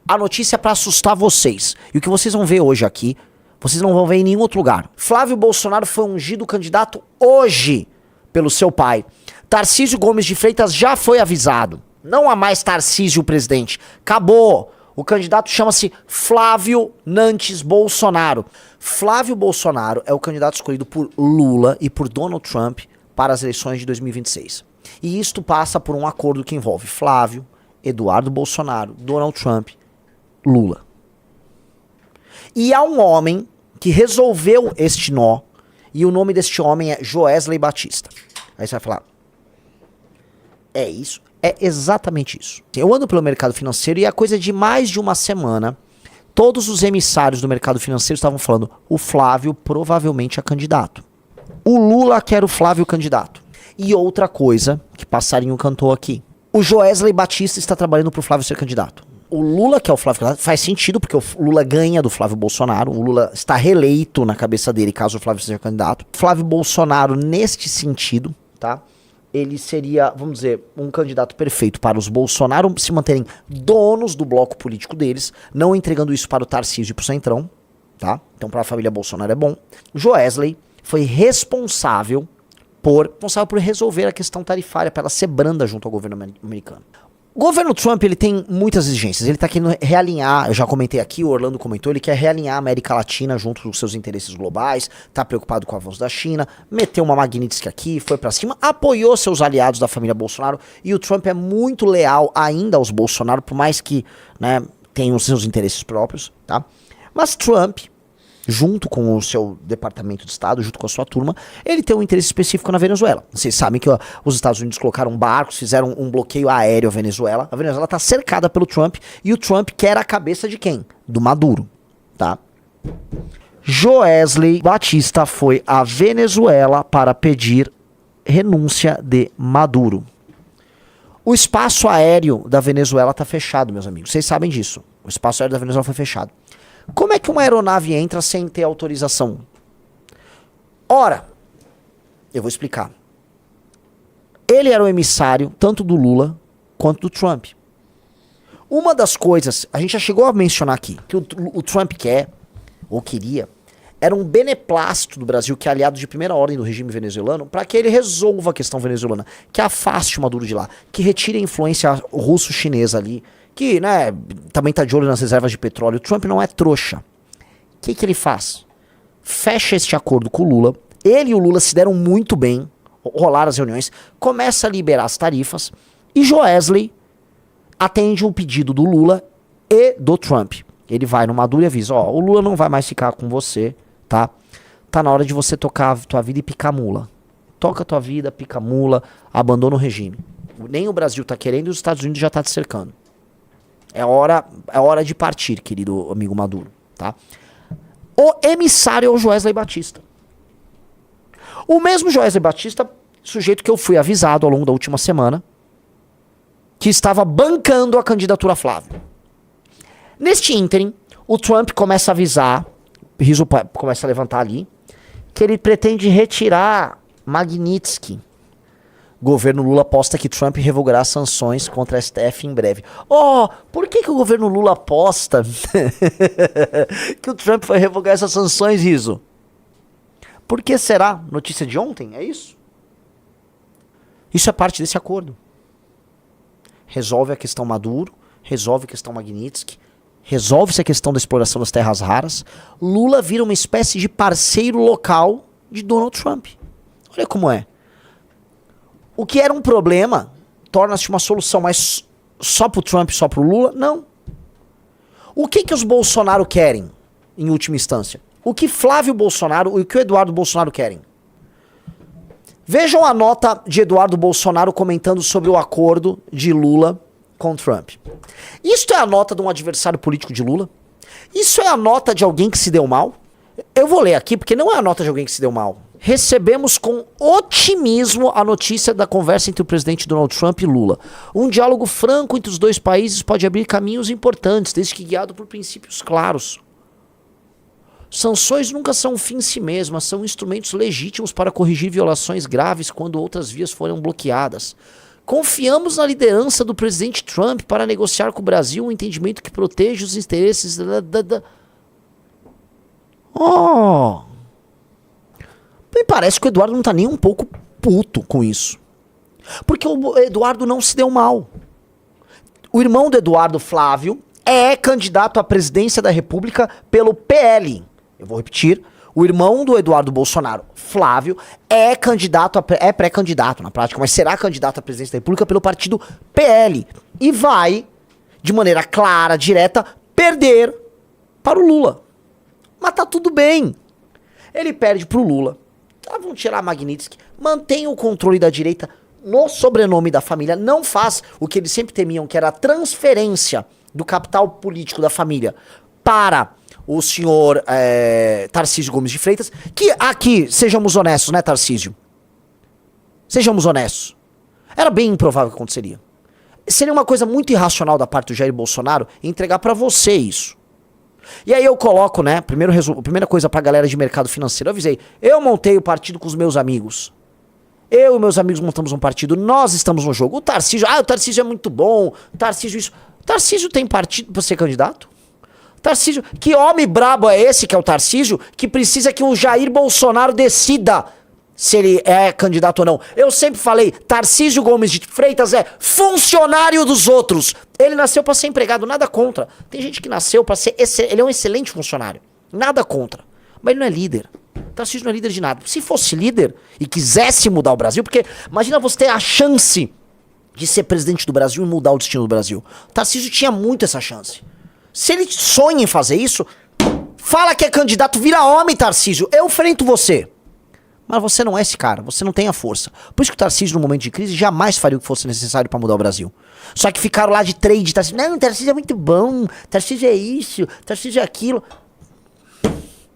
A notícia é pra assustar vocês. E o que vocês vão ver hoje aqui, vocês não vão ver em nenhum outro lugar. Flávio Bolsonaro foi ungido candidato hoje pelo seu pai. Tarcísio Gomes de Freitas já foi avisado. Não há mais Tarcísio presidente. Acabou. O candidato chama-se Flávio Nantes Bolsonaro. Flávio Bolsonaro é o candidato escolhido por Lula e por Donald Trump para as eleições de 2026. E isto passa por um acordo que envolve Flávio, Eduardo Bolsonaro, Donald Trump, Lula. E há um homem que resolveu este nó, e o nome deste homem é Joesley Batista. Aí você vai falar, é isso? É exatamente isso. Eu ando pelo mercado financeiro e há coisa de mais de uma semana, todos os emissários do mercado financeiro estavam falando, o Flávio provavelmente é candidato. O Lula quer o Flávio candidato. E outra coisa que passarinho cantou aqui. O Joesley Batista está trabalhando para o Flávio ser candidato. O Lula, que é o Flávio candidato, faz sentido, porque o Lula ganha do Flávio Bolsonaro. O Lula está reeleito na cabeça dele, caso o Flávio seja candidato. Flávio Bolsonaro, neste sentido, tá? Ele seria, vamos dizer, um candidato perfeito para os Bolsonaro se manterem donos do bloco político deles, não entregando isso para o Tarcísio e para o Centrão, tá? Então, para a família Bolsonaro é bom. O Joesley foi responsável por resolver a questão tarifária, para ela ser branda junto ao governo americano. O governo Trump, ele tem muitas exigências, ele tá querendo realinhar, eu já comentei aqui, o Orlando comentou, ele quer realinhar a América Latina junto dos seus interesses globais, tá preocupado com o avanço da China, meteu uma Magnitsky aqui, foi pra cima, apoiou seus aliados da família Bolsonaro, e o Trump é muito leal ainda aos Bolsonaro, por mais que, né, tenha os seus interesses próprios, tá? Mas Trump, junto com o seu departamento de Estado, junto com a sua turma, ele tem um interesse específico na Venezuela. Vocês sabem que os Estados Unidos colocaram barcos, fizeram um bloqueio aéreo à Venezuela. A Venezuela está cercada pelo Trump e o Trump quer a cabeça de quem? Do Maduro, tá? Joesley Batista foi à Venezuela para pedir renúncia de Maduro. O espaço aéreo da Venezuela está fechado, meus amigos. Vocês sabem disso. O espaço aéreo da Venezuela foi fechado. Como é que uma aeronave entra sem ter autorização? Ora, eu vou explicar. Ele era o emissário tanto do Lula quanto do Trump. Uma das coisas, a gente já chegou a mencionar aqui, que o Trump quer, ou queria, era um beneplácito do Brasil, que é aliado de primeira ordem do regime venezuelano, para que ele resolva a questão venezuelana, que afaste o Maduro de lá, que retire a influência russo-chinesa ali, que, né, também tá de olho nas reservas de petróleo. O Trump não é trouxa. O que ele faz? Fecha este acordo com o Lula. Ele e o Lula se deram muito bem, rolaram as reuniões, começa a liberar as tarifas, e Joesley atende um pedido do Lula e do Trump. Ele vai no Maduro e avisa, ó, o Lula não vai mais ficar com você, tá? Tá na hora de você tocar a tua vida e picar mula. Toca a tua vida, pica mula, abandona o regime. Nem o Brasil tá querendo e os Estados Unidos já tá te cercando. É hora de partir, querido amigo Maduro, tá? O emissário é o Joesley Batista. O mesmo Joesley Batista, sujeito que eu fui avisado ao longo da última semana, que estava bancando a candidatura a Flávio. Neste ínterim, o Trump começa a avisar, riso começa a levantar ali, que ele pretende retirar Magnitsky. Governo Lula aposta que Trump revogará sanções contra a STF em breve. Oh, por que o governo Lula aposta que o Trump vai revogar essas sanções, Riso? Por que será? Notícia de ontem? É isso? Isso é parte desse acordo. Resolve a questão Maduro, resolve a questão Magnitsky, resolve-se a questão da exploração das terras raras. Lula vira uma espécie de parceiro local de Donald Trump. Olha como é. O que era um problema torna-se uma solução, mas só pro Trump, só pro Lula? Não. O que os Bolsonaro querem, em última instância? O que Flávio Bolsonaro e o que o Eduardo Bolsonaro querem? Vejam a nota de Eduardo Bolsonaro comentando sobre o acordo de Lula com Trump. Isto é a nota de um adversário político de Lula? Isso é a nota de alguém que se deu mal? Eu vou ler aqui porque não é a nota de alguém que se deu mal. Recebemos com otimismo a notícia da conversa entre o presidente Donald Trump e Lula. Um diálogo franco entre os dois países pode abrir caminhos importantes, desde que guiado por princípios claros. Sanções nunca são um fim em si mesmas, são instrumentos legítimos para corrigir violações graves quando outras vias foram bloqueadas. Confiamos na liderança do presidente Trump para negociar com o Brasil um entendimento que proteja os interesses Oh! Me parece que o Eduardo não tá nem um pouco puto com isso. Porque o Eduardo não se deu mal. O irmão do Eduardo, Flávio, é candidato à presidência da República pelo PL. Eu vou repetir. O irmão do Eduardo Bolsonaro, Flávio, é candidato, é pré-candidato na prática, mas será candidato à presidência da República pelo partido PL. E vai, de maneira clara, direta, perder para o Lula. Mas tá tudo bem. Ele perde pro Lula. Tá, vão tirar Magnitsky. Mantém o controle da direita no sobrenome da família. Não faz o que eles sempre temiam, que era a transferência do capital político da família para o senhor Tarcísio Gomes de Freitas, que aqui, sejamos honestos, né, Tarcísio? Sejamos honestos. Era bem improvável que aconteceria. Seria uma coisa muito irracional da parte do Jair Bolsonaro entregar pra você isso. E aí eu coloco, né, primeira coisa pra galera de mercado financeiro, eu avisei, eu montei o partido com os meus amigos. Eu e meus amigos montamos um partido, nós estamos no jogo. O Tarcísio é muito bom, Tarcísio tem partido pra ser candidato? Tarcísio, que homem brabo é esse que é o Tarcísio, que precisa que o Jair Bolsonaro decida se ele é candidato ou não. Eu sempre falei, Tarcísio Gomes de Freitas é funcionário dos outros. Ele nasceu pra ser empregado, nada contra. Tem gente que nasceu pra ser, ele é um excelente funcionário, nada contra. Mas ele não é líder. Tarcísio não é líder de nada. Se fosse líder e quisesse mudar o Brasil, porque imagina você ter a chance de ser presidente do Brasil e mudar o destino do Brasil. Tarcísio tinha muito essa chance. Se ele sonha em fazer isso, fala que é candidato, vira homem, Tarcísio. Eu enfrento você. Mas você não é esse cara, você não tem a força. Por isso que o Tarcísio, no momento de crise, jamais faria o que fosse necessário pra mudar o Brasil. Só que ficaram lá de trade, Tarcísio. Não, Tarcísio é muito bom, Tarcísio é isso, Tarcísio é aquilo.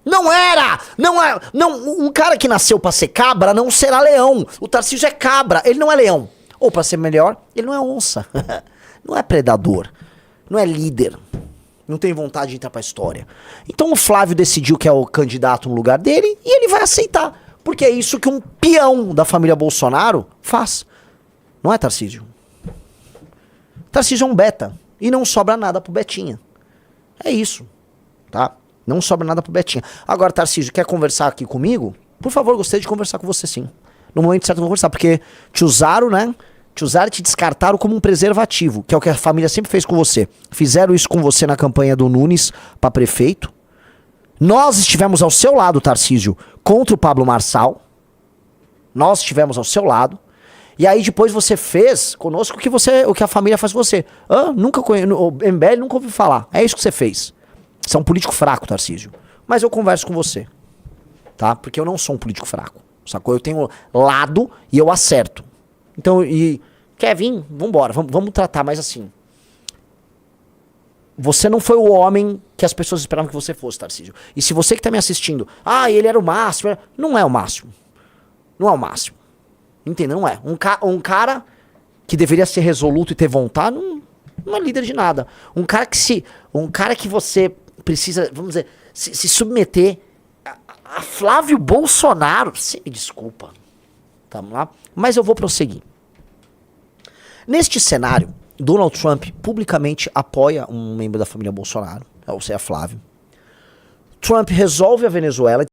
Não era! Não é! Não, um cara que nasceu pra ser cabra não será leão. O Tarcísio é cabra, ele não é leão. Ou pra ser melhor, ele não é onça. Não é predador. Não é líder. Não tem vontade de entrar pra história. Então o Flávio decidiu que é o candidato no lugar dele e ele vai aceitar. Porque é isso que um peão da família Bolsonaro faz. Não é, Tarcísio? Tarcísio é um beta. E não sobra nada pro Betinha. É isso. Tá? Não sobra nada pro Betinha. Agora, Tarcísio, quer conversar aqui comigo? Por favor, gostaria de conversar com você sim. No momento certo eu vou conversar. Porque te usaram, né? Te usaram e te descartaram como um preservativo, que é o que a família sempre fez com você. Fizeram isso com você na campanha do Nunes pra prefeito. Nós estivemos ao seu lado, Tarcísio, contra o Pablo Marçal. Nós estivemos ao seu lado. E aí depois você fez conosco o que a família faz com você. Nunca conheço, o MBL nunca ouvi falar. É isso que você fez. Você é um político fraco, Tarcísio. Mas eu converso com você. Tá? Porque eu não sou um político fraco. Sacou? Eu tenho lado e eu acerto. Então, quer vir? Vambora, vamos tratar mais assim. Você não foi o homem que as pessoas esperavam que você fosse, Tarcísio. E se você que tá me assistindo, ele era o máximo, não é o máximo. Não é o máximo. Entendeu? Não é. Um cara que deveria ser resoluto e ter vontade, não é líder de nada. Um cara que você precisa, vamos dizer, se submeter a Flávio Bolsonaro. Você me desculpa. Tamo lá. Mas eu vou prosseguir. Neste cenário, Donald Trump publicamente apoia um membro da família Bolsonaro, ou seja, Flávio. Trump resolve a Venezuela